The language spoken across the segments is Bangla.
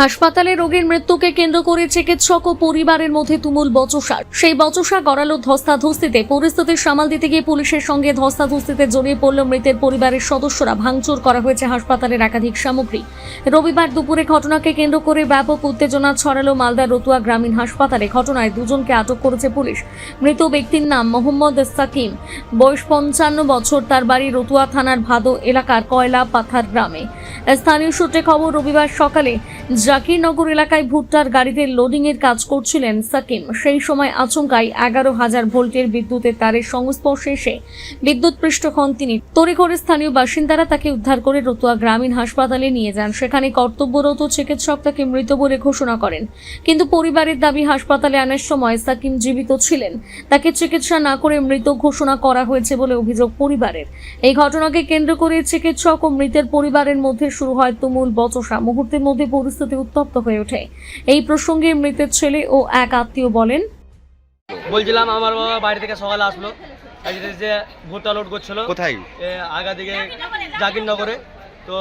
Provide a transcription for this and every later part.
হাসপাতালে রোগীর মৃত্যুকে কেন্দ্র করে চিকিৎসক ও পরিবারের মধ্যে তুমুল বচসা। সেই বচসা গড়ালো ধস্তাধস্তিতে। পরিস্থিতি সামাল দিতে গিয়ে পুলিশের সঙ্গে ধস্তাধস্তিতে জড়িয়ে পড়ল মৃতের পরিবারের সদস্যরা। ভাঙচুর করা হয়েছে হাসপাতালের একাধিক সামগ্রী। রবিবার দুপুরে ঘটনাকে কেন্দ্র করে ব্যাপক উত্তেজনা ছড়ালো মালদার রতুয়া গ্রামীণ হাসপাতালে। ঘটনায় দুজনকে আটক করেছে পুলিশ। মৃত ব্যক্তির নাম মোহাম্মদ সাকিম, বয়স 55 বছর। তার বাড়ি রতুয়া থানার ভাদো এলাকার কয়লা পাথার গ্রামে। স্থানীয় সূত্রে খবর, রবিবার সকালে জাকিরনগর এলাকায় ভুট্টার গাড়িতে লোডিং এর কাজ করছিলেন সাকিম। সেই সময় আচমকাই 11,000 ভোল্টের বিদ্যুতের তারের সংস্পর্শে এসে বিদ্যুৎপৃষ্ট হন তিনি। তড়িঘড়ি স্থানীয় বাসিন্দারা তাকে উদ্ধার করে রতুয়া গ্রামীণ হাসপাতালে নিয়ে যান। সেখানে কর্তব্যরত চিকিৎসক তাকে মৃত বলে ঘোষণা করেন, কিন্তু পরিবারের দাবি হাসপাতালে আনার সময় সাকিম জীবিত ছিলেন। তাকে চিকিৎসা না করে মৃত ঘোষণা করা হয়েছে বলে অভিযোগ পরিবারের। এই ঘটনাকে কেন্দ্র করে চিকিৎসক ও মৃতের পরিবারের মধ্যে শুরু হয় তুমুল বচসা। মুহূর্তের মধ্যে পরিস্থিতি উত্তপ্ত হয়ে ওঠে। এই প্রসঙ্গে মৃতের ছেলে ও এক আত্মীয় বলেন, বলছিলাম আমার বাবা বাড়ি থেকে সকালে আসলো, যে ভুট্টা লোড করছিল কোথায় আগা দিকে জাকিরনগরে। তো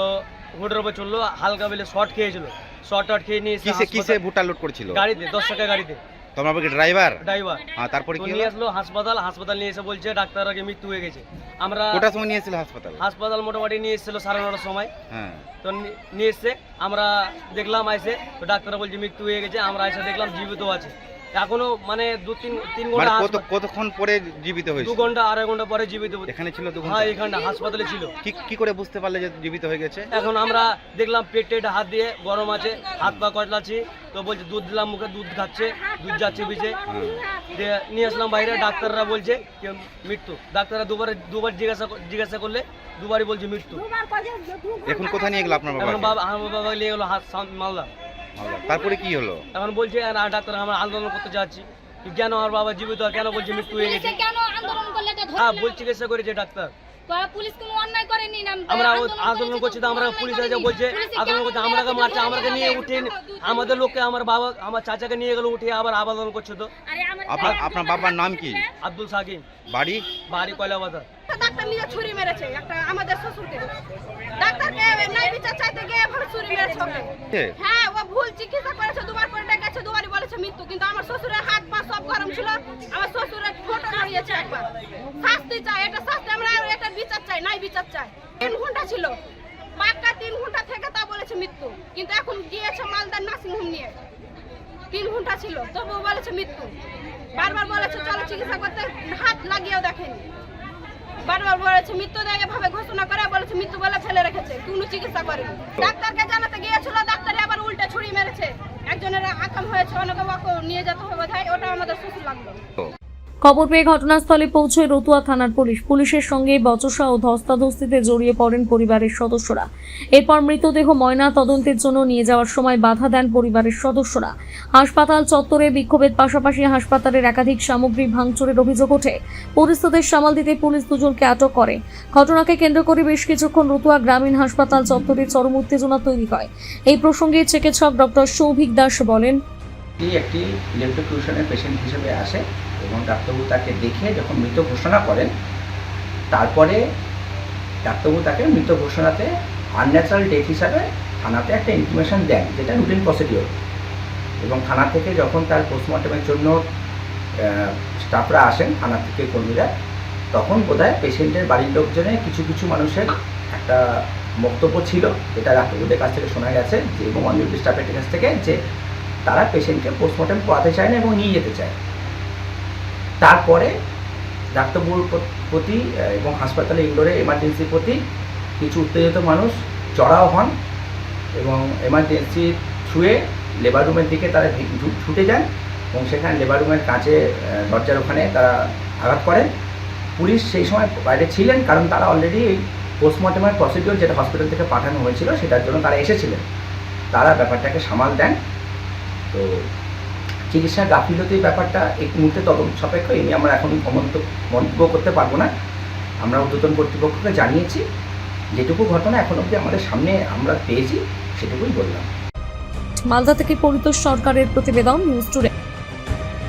ভুট্টার উপর চললো, হালকা বেলে শর্ট খেয়েছিল। শর্ট খেয়ে নিয়ে কিসে ভুট্টা লোড করছিল? গাড়িতে, 10 টাকা গাড়িতে। তোমার বাবা কি ড্রাইভার? হ্যাঁ, তারপরে কি নিয়ে আসলো হাসপাতাল নিয়ে এসে বলছে ডাক্তার আগে মৃত্যু হয়ে গেছে। আমরা কোটার সময় নিয়ে এসেছিল হাসপাতাল মোটামুটি নিয়ে এসেছিল 9:30টার সময়। হ্যাঁ, তো নিয়ে এসছে, আমরা দেখলাম আইসে, তো ডাক্তাররা বলছে মৃত্যু হয়ে গেছে। আমরা এসে দেখলাম জীবিত আছে এখনো, মানে 2-3 ঘন্টা। কতক্ষণ পরে জীবিত হয়েছে? 2 ঘন্টা 2.5 ঘন্টা পরে জীবিত। এখানে ছিল 2 ঘন্টা? হ্যাঁ, এখানে হাসপাতালে ছিল। কি করে বুঝতে পারলে যে জীবিত হয়ে গেছে? এখন আমরা দেখলাম পেটে হাত দিয়ে গরম আছে, হাত পা কচলাচ্ছি। তো বলছে দুধ দিলাম মুখে, দুধ খাচ্ছে, দুধ যাচ্ছে পিছে। নিয়ে আসলাম বাইরে, ডাক্তাররা বলছে মৃত্যু। ডাক্তাররা দুবার জিজ্ঞাসা করলে দুবারই বলছে মৃত্যু। এখন কোথায় নিয়ে গেল আপনার বাবা? আমার বাবা নিয়ে গেলো মালদা। তারপরে কি হলো? এখন বলছে ডাক্তার আমরা আন্দোলন করতে যাচ্ছি, কেন আমার বাবা জীবিত, কেন বলছে মৃত্যু হয়ে গেছে। হ্যাঁ, বল চিকিৎসা করেছে ডাক্তার। পুলিশ কোনো অন্যায় করেনি। আমরা আন্দোলন করছি, তো আমরা পুলিশ বলছে আন্দোলন করছে, আমরাকে মারছে, আমাকে নিয়ে উঠে আমাদের লোককে, আমার বাবা আমার চাচাকে নিয়ে গেল উঠে, আবার আন্দোলন করছে। তো আপনার বাবার নাম কি? আব্দুল সাকিম। বাড়ি কয়লা বাজার। ডাক্তার নিয়ে ছুরি মেরেছে একটা আমাদের শ্বশুরকে। ডাক্তারকে নাই বিচার চাইতে গিয়ে এভাবে ছুরি মেরেছে ওকে। হ্যাঁ, ও ভুল চিকিৎসা করেছে, দুবার করে গেছে, দুবারই বলেছে মৃত্যু। কিন্তু আমার শ্বশুরের হাত পা সব গরম ছিল, আমার শ্বশুরের ফটো রয়েছে একবার। শাস্তি চাই, এটা শাস্তি, আমরা এটা বিচার চাই, নাই বিচার চাই। 3 ঘন্টা ছিল, পাক্কা 3 ঘন্টা থেকে তা বলেছে মৃত্যু। কিন্তু এখন গিয়েছে মালদার নার্সিংহোম নিয়ে, 3 ঘন্টা ছিল তবুও বলেছে মৃত্যু। বারবার বলেছে চলো চিকিৎসা করতে, হাত লাগিয়েও দেখেনি। বারবার বলেছে মৃত্যু দেয়, এভাবে ঘোষণা করে বলেছে মৃত্যু বলে ফেলে রেখেছে, কোনো চিকিৎসা করেনি। ডাক্তারকে জানাতে গিয়েছিল, ডাক্তারে আবার উল্টে ছুরি মেরেছে। একজনের আকাম হয়েছে, অনেকে নিয়ে যেতে হবে, ওটা আমাদের সুস্থ লাগলো। খবর পেয়ে ঘটনাস্থলে পৌঁছয় রতুয়া থানার পুলিশ। পুলিশের সঙ্গে বচসা ও ধস্তাধস্তিতে জড়িয়ে পড়েন পরিবারের সদস্যরা। এরপর মৃতদেহ ময়না তদন্তের জন্য নিয়ে যাওয়ার সময় বাধা দেন পরিবারের সদস্যরা। হাসপাতাল চত্বরে বিক্ষোভের পাশাপাশি হাসপাতালের একাধিক সামগ্রী ভাঙচুরের অভিযোগ ওঠে। পরিস্থিতির সামাল দিতে পুলিশ দুজনকে আটক করে। ঘটনাকে কেন্দ্র করে বেশ কিছুক্ষণ রতুয়া গ্রামীণ হাসপাতাল চত্বরে চরম উত্তেজনা তৈরি হয়। এই প্রসঙ্গে চিকিৎসক ডক্টর সৌভিক দাস বলেন, একটি ইলেকট্রোকিউশনের পেশেন্ট হিসেবে আসে এবং ডাক্তারবাবু তাকে দেখে যখন মৃত ঘোষণা করেন, তারপরে ডাক্তারবাবু তাকে মৃত ঘোষণাতে আনন্যাচারাল ডেথ হিসাবে থানাতে একটা ইনফরমেশন দেন, যেটা রুটিন প্রসিডিওর। এবং থানা থেকে যখন তার পোস্টমর্টমের জন্য স্টাফরা আসেন, থানা থেকে কর্মীরা, তখন বোধহয় পেশেন্টের বাড়ির লোকজনে কিছু মানুষের একটা বক্তব্য ছিল, যেটা ডাক্তারবাবুদের কাছ থেকে শোনা গেছে যে, এবং অন্য স্টাফের কাছ থেকে, যে তারা পেশেন্টকে পোস্টমর্টম করাতে চায় না এবং নিয়ে যেতে চায়। তারপরে ডাক্তারবাবুর প্রতি এবং হাসপাতালে ইনডোরে এমার্জেন্সির প্রতি কিছু উত্তেজিত মানুষ চড়াও হন এবং এমার্জেন্সি ছুঁয়ে লেবার রুমের দিকে তারা ছুটে যান এবং সেখানে লেবার রুমের কাছে দরজার ওখানে তারা আঘাত করেন। পুলিশ সেই সময় বাইরে ছিলেন, কারণ তারা অলরেডি এই পোস্টমর্টমের প্রসিডিওর যেটা হসপিটাল থেকে পাঠানো হয়েছিল সেটার জন্য তারা এসেছিলেন। তারা ব্যাপারটাকে সামাল দেন। তো চিকিৎসার গাফিলতি ব্যাপারটা এই মুহূর্তে তদন্ত সাপেক্ষ, এই নিয়ে আমরা এখন মন্তব্য করতে পারবো না। আমরা ঊর্ধ্বতন কর্তৃপক্ষকে জানিয়েছি, যেটুকু ঘটনা এখন অবধি আমাদের সামনে আমরা পেয়েছি সেটুকুই বললাম। মালদা থেকে পরিতোষ সরকারের প্রতিবেদন, নিউজ টুডে।